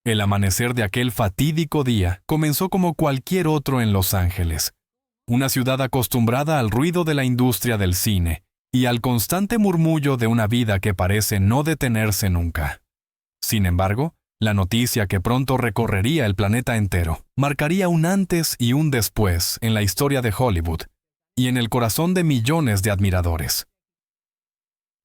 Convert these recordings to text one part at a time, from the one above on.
El amanecer de aquel fatídico día comenzó como cualquier otro en Los Ángeles, una ciudad acostumbrada al ruido de la industria del cine y al constante murmullo de una vida que parece no detenerse nunca. Sin embargo, la noticia que pronto recorrería el planeta entero marcaría un antes y un después en la historia de Hollywood y en el corazón de millones de admiradores.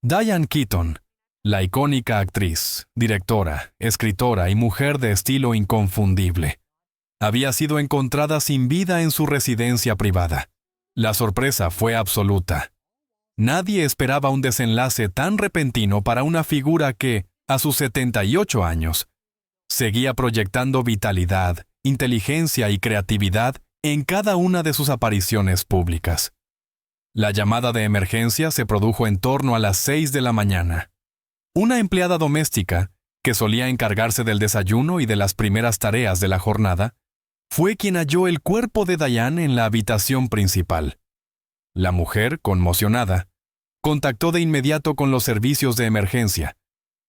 Diane Keaton, la icónica actriz, directora, escritora y mujer de estilo inconfundible, había sido encontrada sin vida en su residencia privada. La sorpresa fue absoluta. Nadie esperaba un desenlace tan repentino para una figura que, a sus 78 años, seguía proyectando vitalidad, inteligencia y creatividad en cada una de sus apariciones públicas. La llamada de emergencia se produjo en torno a las 6 de la mañana. Una empleada doméstica, que solía encargarse del desayuno y de las primeras tareas de la jornada, fue quien halló el cuerpo de Diane en la habitación principal. La mujer, conmocionada, contactó de inmediato con los servicios de emergencia,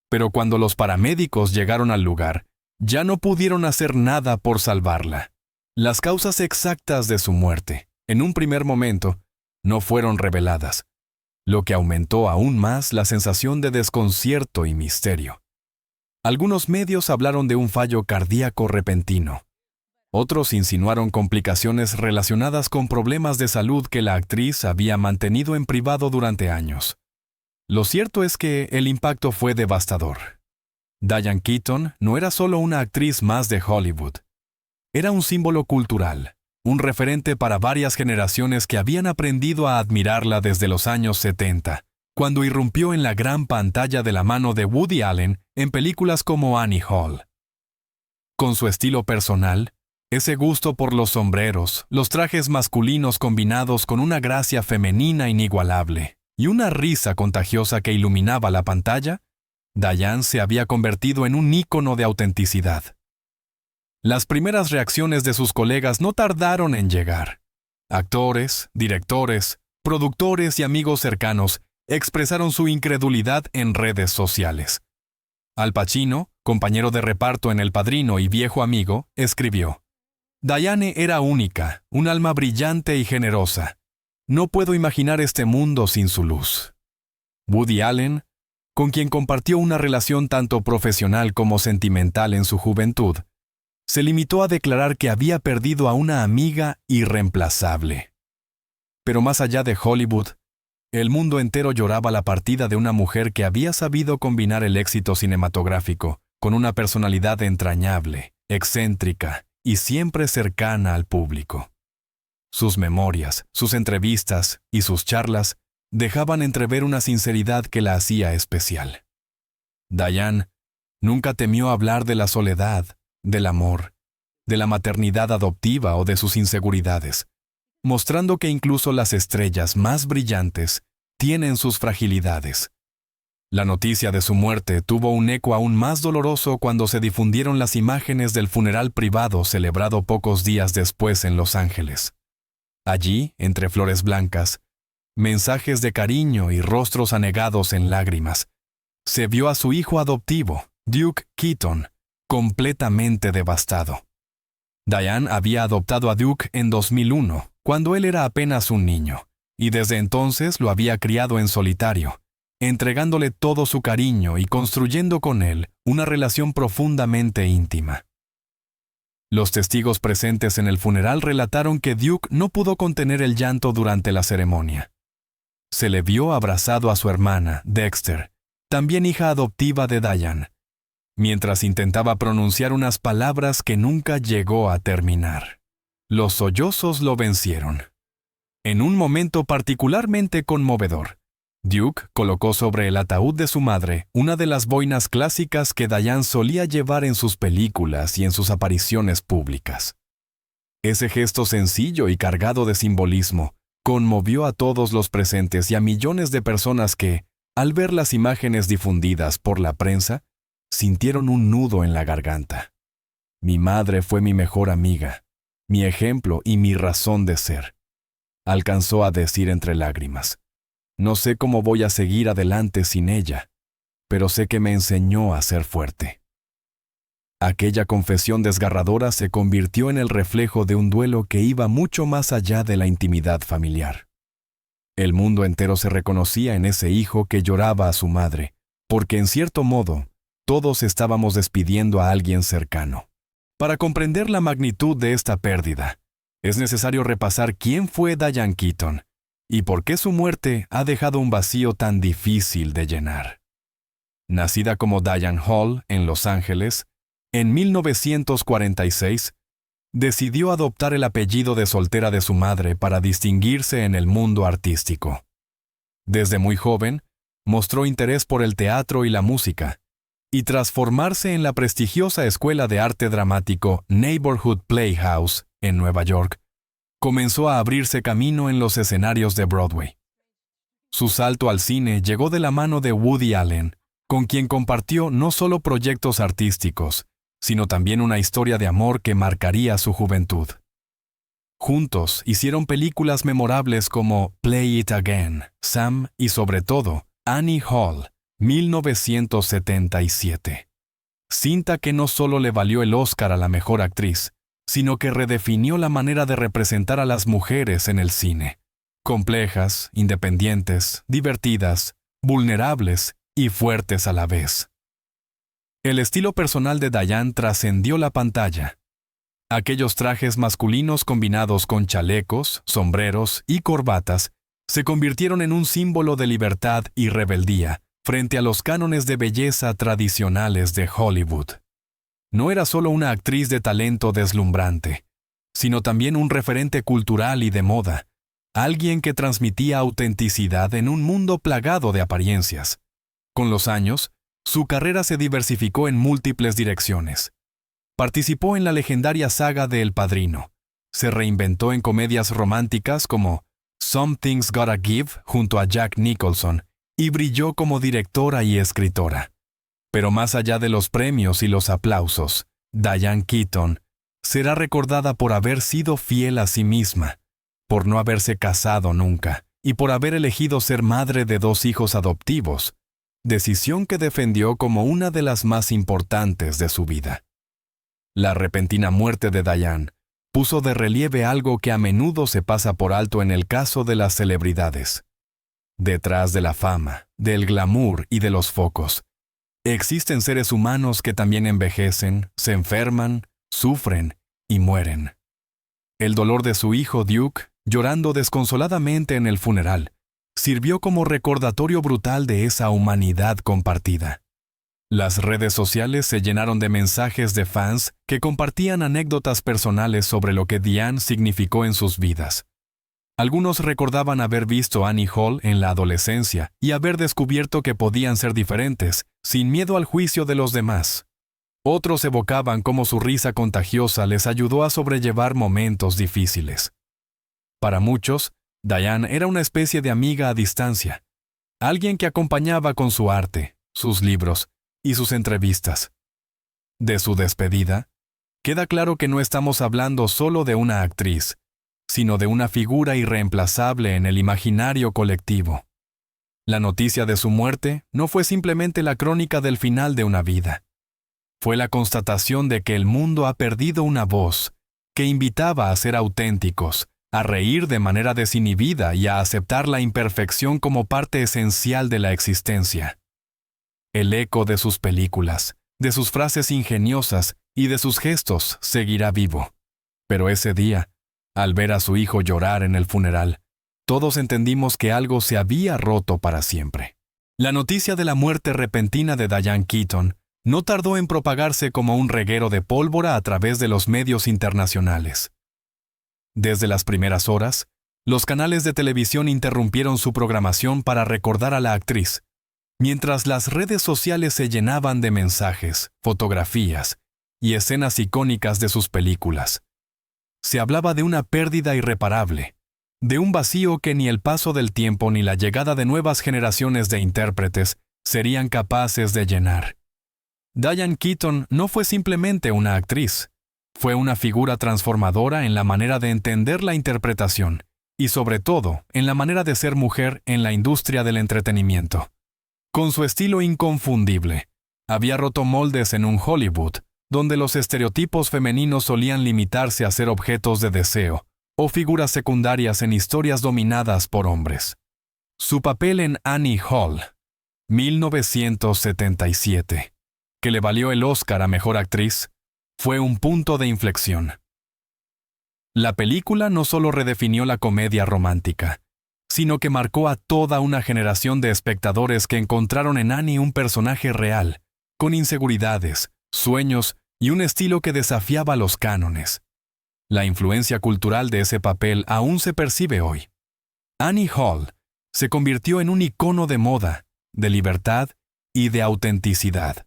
pero cuando los paramédicos llegaron al lugar, ya no pudieron hacer nada por salvarla. Las causas exactas de su muerte, en un primer momento, no fueron reveladas, lo que aumentó aún más la sensación de desconcierto y misterio. Algunos medios hablaron de un fallo cardíaco repentino. Otros insinuaron complicaciones relacionadas con problemas de salud que la actriz había mantenido en privado durante años. Lo cierto es que el impacto fue devastador. Diane Keaton no era solo una actriz más de Hollywood. Era un símbolo cultural, un referente para varias generaciones que habían aprendido a admirarla desde los años 70, cuando irrumpió en la gran pantalla de la mano de Woody Allen en películas como Annie Hall. Con su estilo personal, ese gusto por los sombreros, los trajes masculinos combinados con una gracia femenina inigualable y una risa contagiosa que iluminaba la pantalla, Diane se había convertido en un ícono de autenticidad. Las primeras reacciones de sus colegas no tardaron en llegar. Actores, directores, productores y amigos cercanos expresaron su incredulidad en redes sociales. Al Pacino, compañero de reparto en El Padrino y viejo amigo, escribió: «Diane era única, un alma brillante y generosa. No puedo imaginar este mundo sin su luz». Woody Allen, con quien compartió una relación tanto profesional como sentimental en su juventud, se limitó a declarar que había perdido a una amiga irreemplazable. Pero más allá de Hollywood, el mundo entero lloraba la partida de una mujer que había sabido combinar el éxito cinematográfico con una personalidad entrañable, excéntrica y siempre cercana al público. Sus memorias, sus entrevistas y sus charlas dejaban entrever una sinceridad que la hacía especial. Diane nunca temió hablar de la soledad, del amor, de la maternidad adoptiva o de sus inseguridades, mostrando que incluso las estrellas más brillantes tienen sus fragilidades. La noticia de su muerte tuvo un eco aún más doloroso cuando se difundieron las imágenes del funeral privado celebrado pocos días después en Los Ángeles. Allí, entre flores blancas, mensajes de cariño y rostros anegados en lágrimas, se vio a su hijo adoptivo, Duke Keaton, completamente devastado. Diane había adoptado a Duke en 2001, cuando él era apenas un niño, y desde entonces lo había criado en solitario, entregándole todo su cariño y construyendo con él una relación profundamente íntima. Los testigos presentes en el funeral relataron que Duke no pudo contener el llanto durante la ceremonia. Se le vio abrazado a su hermana, Dexter, también hija adoptiva de Diane, mientras intentaba pronunciar unas palabras que nunca llegó a terminar. Los sollozos lo vencieron. En un momento particularmente conmovedor, Duke colocó sobre el ataúd de su madre una de las boinas clásicas que Diane solía llevar en sus películas y en sus apariciones públicas. Ese gesto sencillo y cargado de simbolismo conmovió a todos los presentes y a millones de personas que, al ver las imágenes difundidas por la prensa, sintieron un nudo en la garganta. Mi madre fue mi mejor amiga, mi ejemplo y mi razón de ser, alcanzó a decir entre lágrimas. No sé cómo voy a seguir adelante sin ella, pero sé que me enseñó a ser fuerte. Aquella confesión desgarradora se convirtió en el reflejo de un duelo que iba mucho más allá de la intimidad familiar. El mundo entero se reconocía en ese hijo que lloraba a su madre, porque en cierto modo, todos estábamos despidiendo a alguien cercano. Para comprender la magnitud de esta pérdida, es necesario repasar quién fue Diane Keaton y por qué su muerte ha dejado un vacío tan difícil de llenar. Nacida como Diane Hall en Los Ángeles, en 1946, decidió adoptar el apellido de soltera de su madre para distinguirse en el mundo artístico. Desde muy joven, mostró interés por el teatro y la música, y tras formarse en la prestigiosa escuela de arte dramático Neighborhood Playhouse en Nueva York, comenzó a abrirse camino en los escenarios de Broadway. Su salto al cine llegó de la mano de Woody Allen, con quien compartió no solo proyectos artísticos, sino también una historia de amor que marcaría su juventud. Juntos hicieron películas memorables como Play It Again, Sam y sobre todo Annie Hall, 1977. Cinta que no solo le valió el Oscar a la mejor actriz, sino que redefinió la manera de representar a las mujeres en el cine. Complejas, independientes, divertidas, vulnerables y fuertes a la vez. El estilo personal de Diane trascendió la pantalla. Aquellos trajes masculinos combinados con chalecos, sombreros y corbatas se convirtieron en un símbolo de libertad y rebeldía frente a los cánones de belleza tradicionales de Hollywood. No era solo una actriz de talento deslumbrante, sino también un referente cultural y de moda, alguien que transmitía autenticidad en un mundo plagado de apariencias. Con los años, su carrera se diversificó en múltiples direcciones. Participó en la legendaria saga de El Padrino. Se reinventó en comedias románticas como Something's Gotta Give junto a Jack Nicholson y brilló como directora y escritora. Pero más allá de los premios y los aplausos, Diane Keaton será recordada por haber sido fiel a sí misma, por no haberse casado nunca y por haber elegido ser madre de 2 hijos adoptivos, decisión que defendió como una de las más importantes de su vida. La repentina muerte de Diane puso de relieve algo que a menudo se pasa por alto en el caso de las celebridades. Detrás de la fama, del glamour y de los focos, existen seres humanos que también envejecen, se enferman, sufren y mueren. El dolor de su hijo Duke, llorando desconsoladamente en el funeral, sirvió como recordatorio brutal de esa humanidad compartida. Las redes sociales se llenaron de mensajes de fans que compartían anécdotas personales sobre lo que Diane significó en sus vidas. Algunos recordaban haber visto a Annie Hall en la adolescencia y haber descubierto que podían ser diferentes, sin miedo al juicio de los demás. Otros evocaban cómo su risa contagiosa les ayudó a sobrellevar momentos difíciles. Para muchos, Diane era una especie de amiga a distancia, alguien que acompañaba con su arte, sus libros y sus entrevistas. De su despedida, queda claro que no estamos hablando solo de una actriz, sino de una figura irreemplazable en el imaginario colectivo. La noticia de su muerte no fue simplemente la crónica del final de una vida. Fue la constatación de que el mundo ha perdido una voz que invitaba a ser auténticos, a reír de manera desinhibida y a aceptar la imperfección como parte esencial de la existencia. El eco de sus películas, de sus frases ingeniosas y de sus gestos seguirá vivo. Pero ese día, al ver a su hijo llorar en el funeral, todos entendimos que algo se había roto para siempre. La noticia de la muerte repentina de Diane Keaton no tardó en propagarse como un reguero de pólvora a través de los medios internacionales. Desde las primeras horas, los canales de televisión interrumpieron su programación para recordar a la actriz, mientras las redes sociales se llenaban de mensajes, fotografías y escenas icónicas de sus películas. Se hablaba de una pérdida irreparable, de un vacío que ni el paso del tiempo ni la llegada de nuevas generaciones de intérpretes serían capaces de llenar. Diane Keaton no fue simplemente una actriz, fue una figura transformadora en la manera de entender la interpretación y sobre todo en la manera de ser mujer en la industria del entretenimiento. Con su estilo inconfundible, había roto moldes en un Hollywood donde los estereotipos femeninos solían limitarse a ser objetos de deseo o figuras secundarias en historias dominadas por hombres. Su papel en Annie Hall, 1977, que le valió el Oscar a Mejor Actriz, fue un punto de inflexión. La película no solo redefinió la comedia romántica, sino que marcó a toda una generación de espectadores que encontraron en Annie un personaje real, con inseguridades, sueños y un estilo que desafiaba los cánones. La influencia cultural de ese papel aún se percibe hoy. Annie Hall se convirtió en un icono de moda, de libertad y de autenticidad.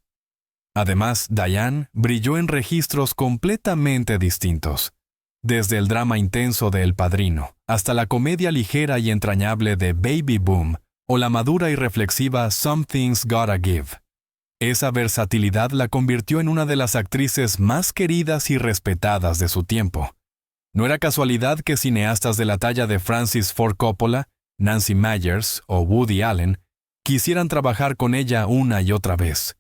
Además, Diane brilló en registros completamente distintos, desde el drama intenso de El Padrino hasta la comedia ligera y entrañable de Baby Boom o la madura y reflexiva Something's Gotta Give. Esa versatilidad la convirtió en una de las actrices más queridas y respetadas de su tiempo. No era casualidad que cineastas de la talla de Francis Ford Coppola, Nancy Meyers o Woody Allen quisieran trabajar con ella una y otra vez.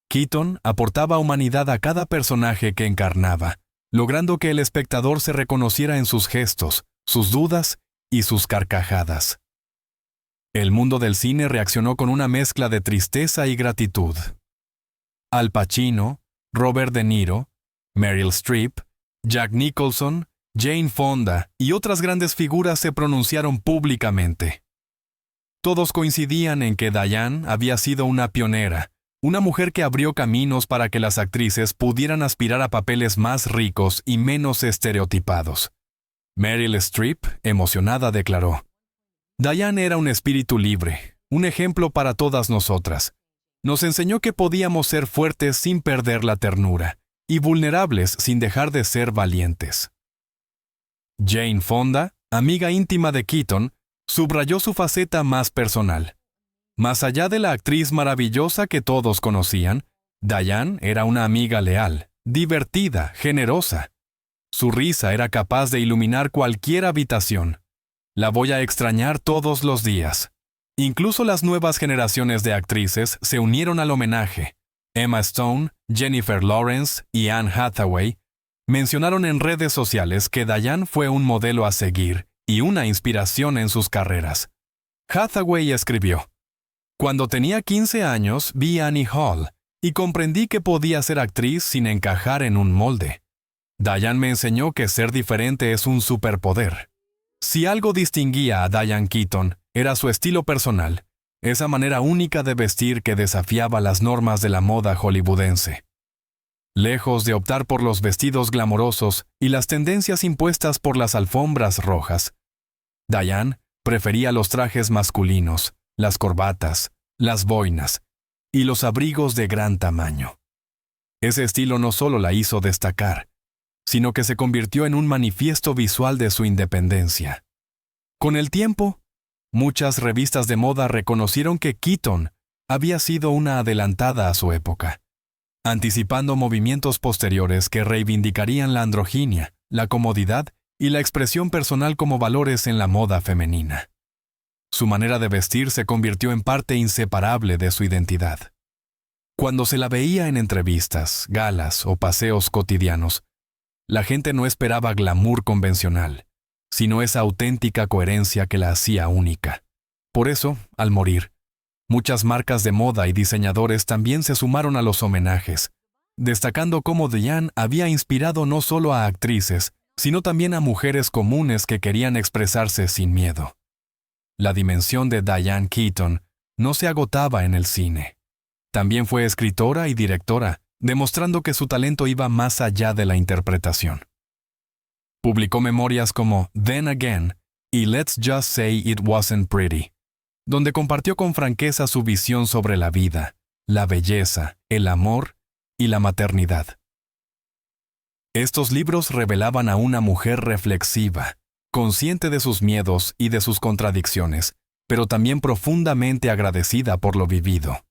Keaton aportaba humanidad a cada personaje que encarnaba, logrando que el espectador se reconociera en sus gestos, sus dudas y sus carcajadas. El mundo del cine reaccionó con una mezcla de tristeza y gratitud. Al Pacino, Robert De Niro, Meryl Streep, Jack Nicholson, Jane Fonda y otras grandes figuras se pronunciaron públicamente. Todos coincidían en que Diane había sido una pionera, una mujer que abrió caminos para que las actrices pudieran aspirar a papeles más ricos y menos estereotipados. Meryl Streep, emocionada, declaró: «Diane era un espíritu libre, un ejemplo para todas nosotras. Nos enseñó que podíamos ser fuertes sin perder la ternura, y vulnerables sin dejar de ser valientes». Jane Fonda, amiga íntima de Keaton, subrayó su faceta más personal. Más allá de la actriz maravillosa que todos conocían, Diane era una amiga leal, divertida, generosa. Su risa era capaz de iluminar cualquier habitación. La voy a extrañar todos los días. Incluso las nuevas generaciones de actrices se unieron al homenaje. Emma Stone, Jennifer Lawrence y Anne Hathaway mencionaron en redes sociales que Diane fue un modelo a seguir y una inspiración en sus carreras. Hathaway escribió: «Cuando tenía 15 años vi Annie Hall y comprendí que podía ser actriz sin encajar en un molde. Diane me enseñó que ser diferente es un superpoder». Si algo distinguía a Diane Keaton, era su estilo personal, esa manera única de vestir que desafiaba las normas de la moda hollywoodense. Lejos de optar por los vestidos glamorosos y las tendencias impuestas por las alfombras rojas, Diane prefería los trajes masculinos, las corbatas, las boinas y los abrigos de gran tamaño. Ese estilo no solo la hizo destacar, sino que se convirtió en un manifiesto visual de su independencia. Con el tiempo, muchas revistas de moda reconocieron que Keaton había sido una adelantada a su época, anticipando movimientos posteriores que reivindicarían la androginia, la comodidad y la expresión personal como valores en la moda femenina. Su manera de vestir se convirtió en parte inseparable de su identidad. Cuando se la veía en entrevistas, galas o paseos cotidianos, la gente no esperaba glamour convencional, sino esa auténtica coherencia que la hacía única. Por eso, al morir, muchas marcas de moda y diseñadores también se sumaron a los homenajes, destacando cómo Diane había inspirado no solo a actrices, sino también a mujeres comunes que querían expresarse sin miedo. La dimensión de Diane Keaton no se agotaba en el cine. También fue escritora y directora, demostrando que su talento iba más allá de la interpretación. Publicó memorias como Then Again y Let's Just Say It Wasn't Pretty, donde compartió con franqueza su visión sobre la vida, la belleza, el amor y la maternidad. Estos libros revelaban a una mujer reflexiva, consciente de sus miedos y de sus contradicciones, pero también profundamente agradecida por lo vivido.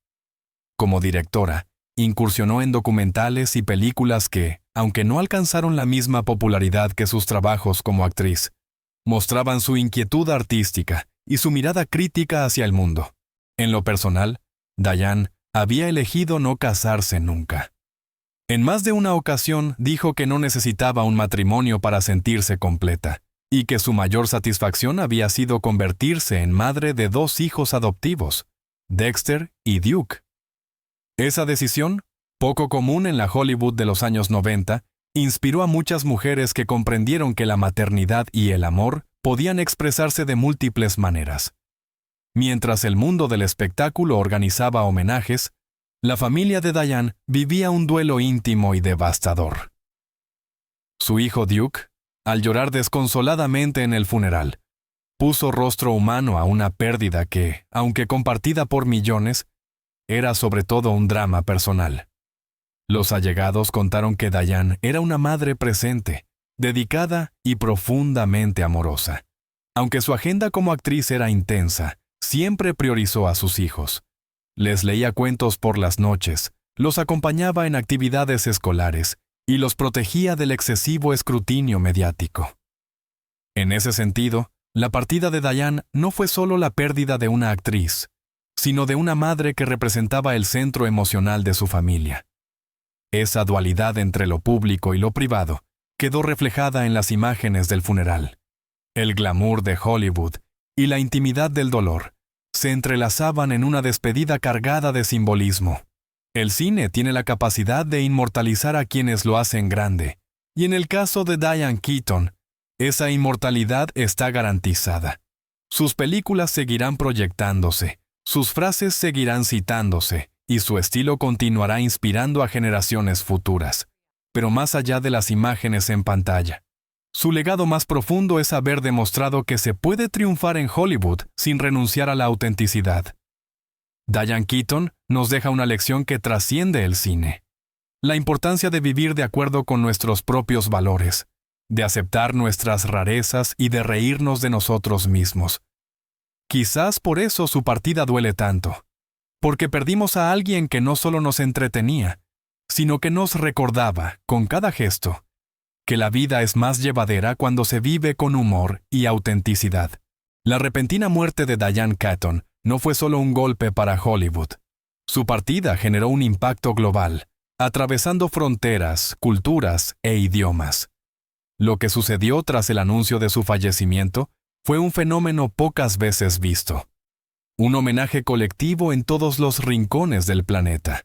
Como directora, incursionó en documentales y películas que, aunque no alcanzaron la misma popularidad que sus trabajos como actriz, mostraban su inquietud artística y su mirada crítica hacia el mundo. En lo personal, Diane había elegido no casarse nunca. En más de una ocasión dijo que no necesitaba un matrimonio para sentirse completa, y que su mayor satisfacción había sido convertirse en madre de 2 hijos adoptivos, Dexter y Duke. Esa decisión, poco común en la Hollywood de los años 90, inspiró a muchas mujeres que comprendieron que la maternidad y el amor podían expresarse de múltiples maneras. Mientras el mundo del espectáculo organizaba homenajes, la familia de Diane vivía un duelo íntimo y devastador. Su hijo Duke, al llorar desconsoladamente en el funeral, puso rostro humano a una pérdida que, aunque compartida por millones, era sobre todo un drama personal. Los allegados contaron que Diane era una madre presente, dedicada y profundamente amorosa. Aunque su agenda como actriz era intensa, siempre priorizó a sus hijos. Les leía cuentos por las noches, los acompañaba en actividades escolares y los protegía del excesivo escrutinio mediático. En ese sentido, la partida de Diane no fue solo la pérdida de una actriz, sino de una madre que representaba el centro emocional de su familia. Esa dualidad entre lo público y lo privado quedó reflejada en las imágenes del funeral. El glamour de Hollywood y la intimidad del dolor se entrelazaban en una despedida cargada de simbolismo. El cine tiene la capacidad de inmortalizar a quienes lo hacen grande, y en el caso de Diane Keaton, esa inmortalidad está garantizada. Sus películas seguirán proyectándose, sus frases seguirán citándose, y su estilo continuará inspirando a generaciones futuras. Pero más allá de las imágenes en pantalla, su legado más profundo es haber demostrado que se puede triunfar en Hollywood sin renunciar a la autenticidad. Diane Keaton nos deja una lección que trasciende el cine. La importancia de vivir de acuerdo con nuestros propios valores, de aceptar nuestras rarezas y de reírnos de nosotros mismos. Quizás por eso su partida duele tanto, porque perdimos a alguien que no solo nos entretenía, sino que nos recordaba, con cada gesto, que la vida es más llevadera cuando se vive con humor y autenticidad. La repentina muerte de Diane Keaton no fue solo un golpe para Hollywood. Su partida generó un impacto global, atravesando fronteras, culturas e idiomas. Lo que sucedió tras el anuncio de su fallecimiento fue un fenómeno pocas veces visto. Un homenaje colectivo en todos los rincones del planeta.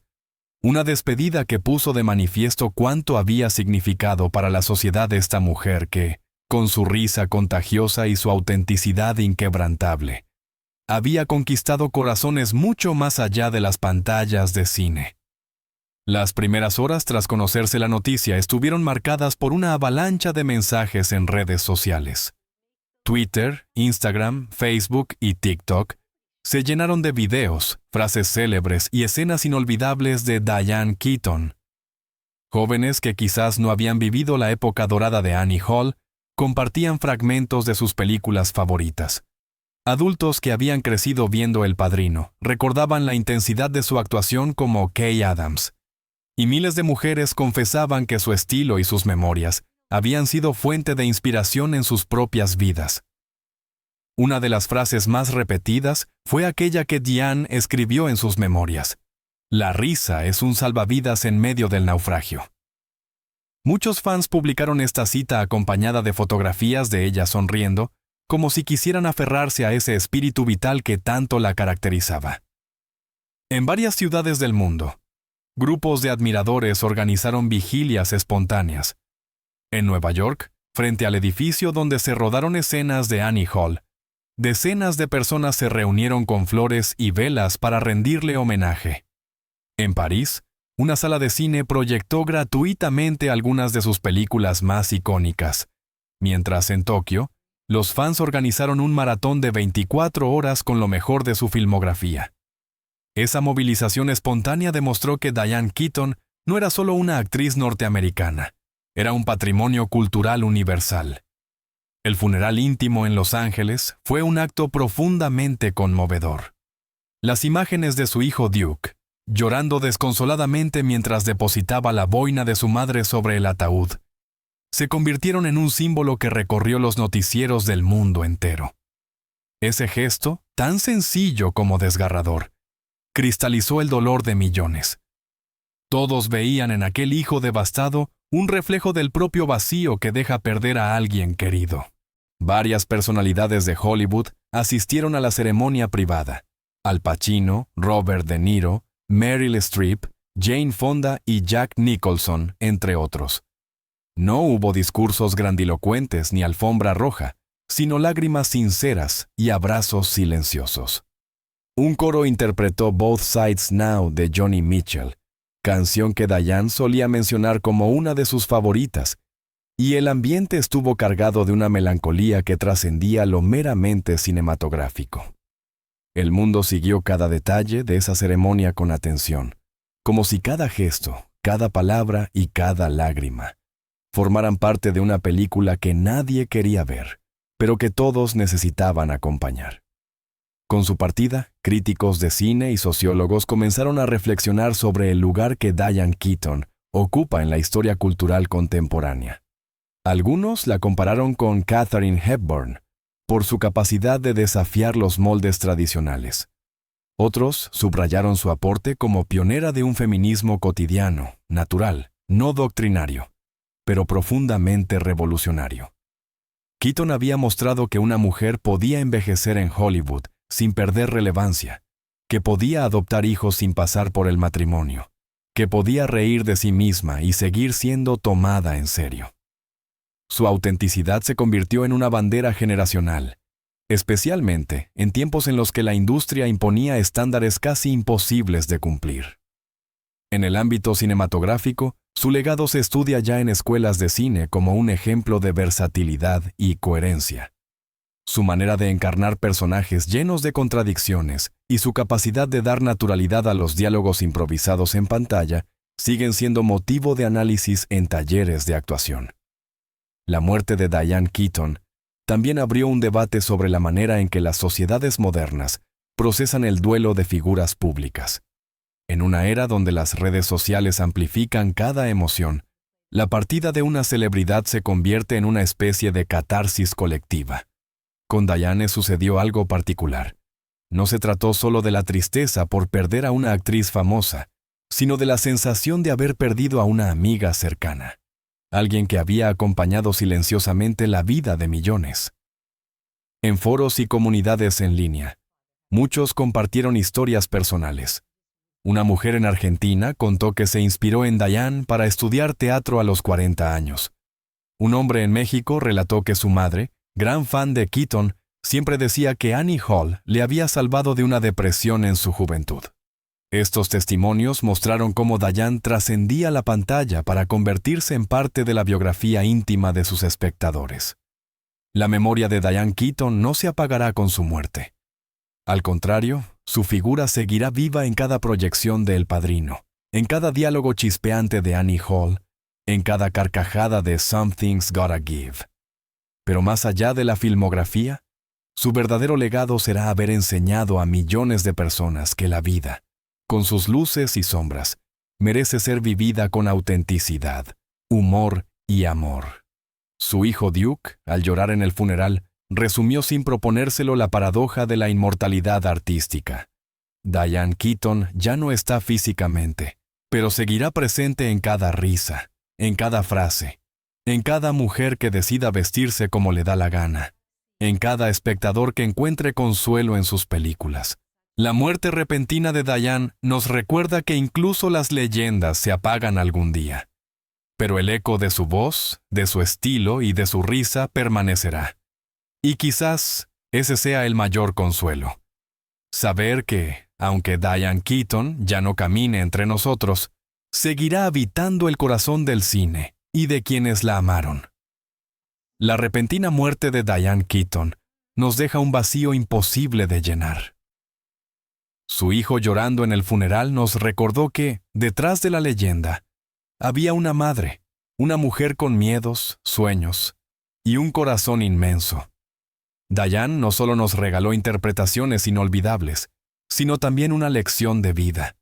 Una despedida que puso de manifiesto cuánto había significado para la sociedad esta mujer que, con su risa contagiosa y su autenticidad inquebrantable, había conquistado corazones mucho más allá de las pantallas de cine. Las primeras horas tras conocerse la noticia estuvieron marcadas por una avalancha de mensajes en redes sociales. Twitter, Instagram, Facebook y TikTok se llenaron de videos, frases célebres y escenas inolvidables de Diane Keaton. Jóvenes que quizás no habían vivido la época dorada de Annie Hall compartían fragmentos de sus películas favoritas. Adultos que habían crecido viendo El Padrino recordaban la intensidad de su actuación como Kay Adams. Y miles de mujeres confesaban que su estilo y sus memorias habían sido fuente de inspiración en sus propias vidas. Una de las frases más repetidas fue aquella que Diane escribió en sus memorias. La risa es un salvavidas en medio del naufragio. Muchos fans publicaron esta cita acompañada de fotografías de ella sonriendo, como si quisieran aferrarse a ese espíritu vital que tanto la caracterizaba. En varias ciudades del mundo, grupos de admiradores organizaron vigilias espontáneas. En Nueva York, frente al edificio donde se rodaron escenas de Annie Hall, decenas de personas se reunieron con flores y velas para rendirle homenaje. En París, una sala de cine proyectó gratuitamente algunas de sus películas más icónicas, mientras en Tokio, los fans organizaron un maratón de 24 horas con lo mejor de su filmografía. Esa movilización espontánea demostró que Diane Keaton no era solo una actriz norteamericana, era un patrimonio cultural universal. El funeral íntimo en Los Ángeles fue un acto profundamente conmovedor. Las imágenes de su hijo Duke, llorando desconsoladamente mientras depositaba la boina de su madre sobre el ataúd, se convirtieron en un símbolo que recorrió los noticieros del mundo entero. Ese gesto, tan sencillo como desgarrador, cristalizó el dolor de millones. Todos veían en aquel hijo devastado un reflejo del propio vacío que deja perder a alguien querido. Varias personalidades de Hollywood asistieron a la ceremonia privada. Al Pacino, Robert De Niro, Meryl Streep, Jane Fonda y Jack Nicholson, entre otros. No hubo discursos grandilocuentes ni alfombra roja, sino lágrimas sinceras y abrazos silenciosos. Un coro interpretó Both Sides Now de Joni Mitchell, canción que Diane solía mencionar como una de sus favoritas, y el ambiente estuvo cargado de una melancolía que trascendía lo meramente cinematográfico. El mundo siguió cada detalle de esa ceremonia con atención, como si cada gesto, cada palabra y cada lágrima formaran parte de una película que nadie quería ver, pero que todos necesitaban acompañar. Con su partida, críticos de cine y sociólogos comenzaron a reflexionar sobre el lugar que Diane Keaton ocupa en la historia cultural contemporánea. Algunos la compararon con Katharine Hepburn, por su capacidad de desafiar los moldes tradicionales. Otros subrayaron su aporte como pionera de un feminismo cotidiano, natural, no doctrinario, pero profundamente revolucionario. Keaton había mostrado que una mujer podía envejecer en Hollywood sin perder relevancia, que podía adoptar hijos sin pasar por el matrimonio, que podía reír de sí misma y seguir siendo tomada en serio. Su autenticidad se convirtió en una bandera generacional, especialmente en tiempos en los que la industria imponía estándares casi imposibles de cumplir. En el ámbito cinematográfico, su legado se estudia ya en escuelas de cine como un ejemplo de versatilidad y coherencia. Su manera de encarnar personajes llenos de contradicciones y su capacidad de dar naturalidad a los diálogos improvisados en pantalla siguen siendo motivo de análisis en talleres de actuación. La muerte de Diane Keaton también abrió un debate sobre la manera en que las sociedades modernas procesan el duelo de figuras públicas. En una era donde las redes sociales amplifican cada emoción, la partida de una celebridad se convierte en una especie de catarsis colectiva. Con Diane sucedió algo particular. No se trató solo de la tristeza por perder a una actriz famosa, sino de la sensación de haber perdido a una amiga cercana, alguien que había acompañado silenciosamente la vida de millones. En foros y comunidades en línea, muchos compartieron historias personales. Una mujer en Argentina contó que se inspiró en Diane para estudiar teatro a los 40 años. Un hombre en México relató que su madre, gran fan de Keaton, siempre decía que Annie Hall le había salvado de una depresión en su juventud. Estos testimonios mostraron cómo Diane trascendía la pantalla para convertirse en parte de la biografía íntima de sus espectadores. La memoria de Diane Keaton no se apagará con su muerte. Al contrario, su figura seguirá viva en cada proyección de El Padrino, en cada diálogo chispeante de Annie Hall, en cada carcajada de Something's Gotta Give. Pero más allá de la filmografía, su verdadero legado será haber enseñado a millones de personas que la vida, con sus luces y sombras, merece ser vivida con autenticidad, humor y amor. Su hijo Duke, al llorar en el funeral, resumió sin proponérselo la paradoja de la inmortalidad artística. Diane Keaton ya no está físicamente, pero seguirá presente en cada risa, en cada frase, en cada mujer que decida vestirse como le da la gana, en cada espectador que encuentre consuelo en sus películas. La muerte repentina de Diane nos recuerda que incluso las leyendas se apagan algún día. Pero el eco de su voz, de su estilo y de su risa permanecerá. Y quizás ese sea el mayor consuelo. Saber que, aunque Diane Keaton ya no camine entre nosotros, seguirá habitando el corazón del cine y de quienes la amaron. La repentina muerte de Diane Keaton nos deja un vacío imposible de llenar. Su hijo llorando en el funeral nos recordó que, detrás de la leyenda, había una madre, una mujer con miedos, sueños y un corazón inmenso. Diane no solo nos regaló interpretaciones inolvidables, sino también una lección de vida.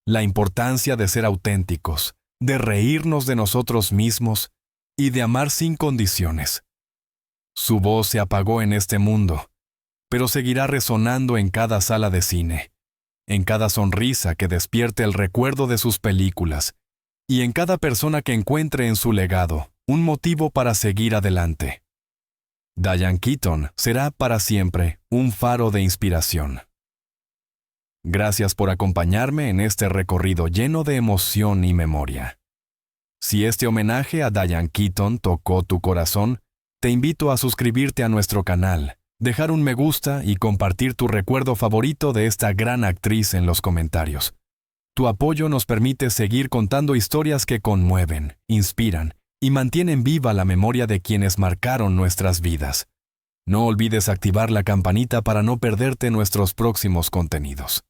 La importancia de ser auténticos, de reírnos de nosotros mismos y de amar sin condiciones. Su voz se apagó en este mundo, pero seguirá resonando en cada sala de cine, en cada sonrisa que despierte el recuerdo de sus películas, y en cada persona que encuentre en su legado un motivo para seguir adelante. Diane Keaton será para siempre un faro de inspiración. Gracias por acompañarme en este recorrido lleno de emoción y memoria. Si este homenaje a Diane Keaton tocó tu corazón, te invito a suscribirte a nuestro canal, dejar un me gusta y compartir tu recuerdo favorito de esta gran actriz en los comentarios. Tu apoyo nos permite seguir contando historias que conmueven, inspiran y mantienen viva la memoria de quienes marcaron nuestras vidas. No olvides activar la campanita para no perderte nuestros próximos contenidos.